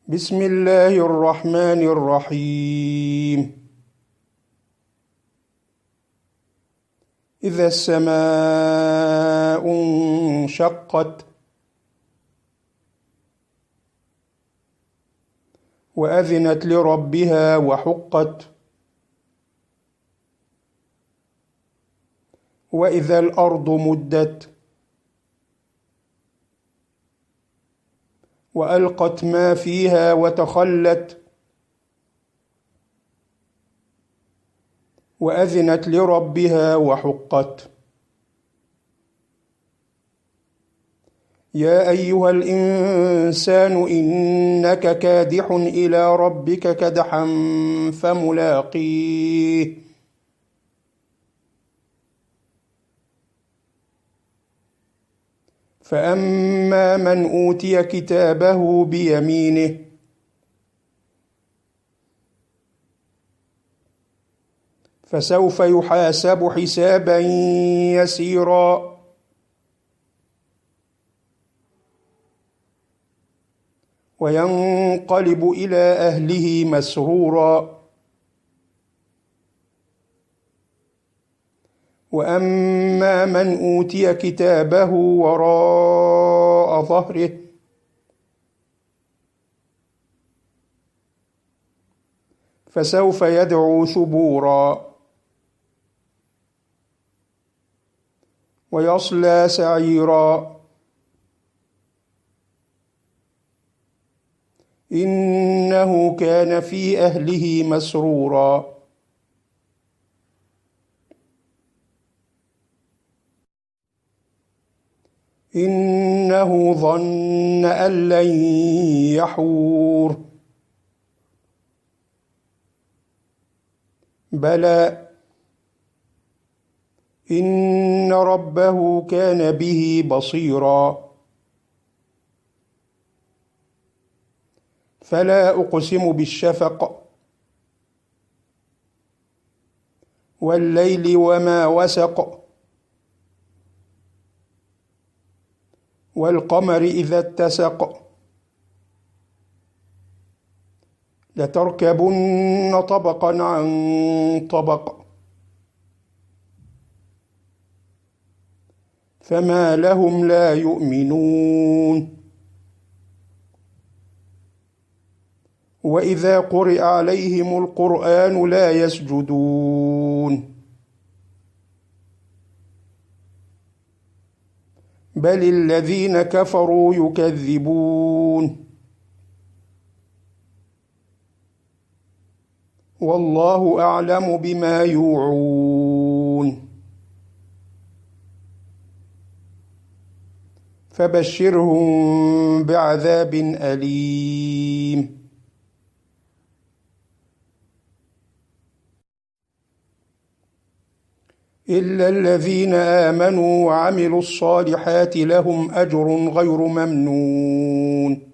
بسم الله الرحمن الرحيم. إذا السماء انشقت وأذنت لربها وحقت وإذا الأرض مدت وألقت ما فيها وتخلت وأذنت لربها وحقت. يا أيها الإنسان إنك كادح إلى ربك كدحا فملاقيه فأما من أوتي كتابه بيمينه فسوف يحاسب حسابا يسيرا وينقلب إلى أهله مسرورا. وأما من أوتي كتابه وراء ظهره فسوف يدعو ثبورا ويصلى سعيرا إنه كان في أهله مسرورا. إنه ظن أن لن يحور بلى إن ربه كان به بصيرا. فلا أقسم بالشفق والليل وما وسق والقمر إذا اتسق لتركبن طبقا عن طبق فما لهم لا يؤمنون. وإذا قرئ عليهم القرآن لا يسجدون بل الذين كفروا يكذبون والله أعلم بما يوعون. فبشرهم بعذاب أليم. إلا الذين آمنوا وعملوا الصالحات لهم أجر غير ممنون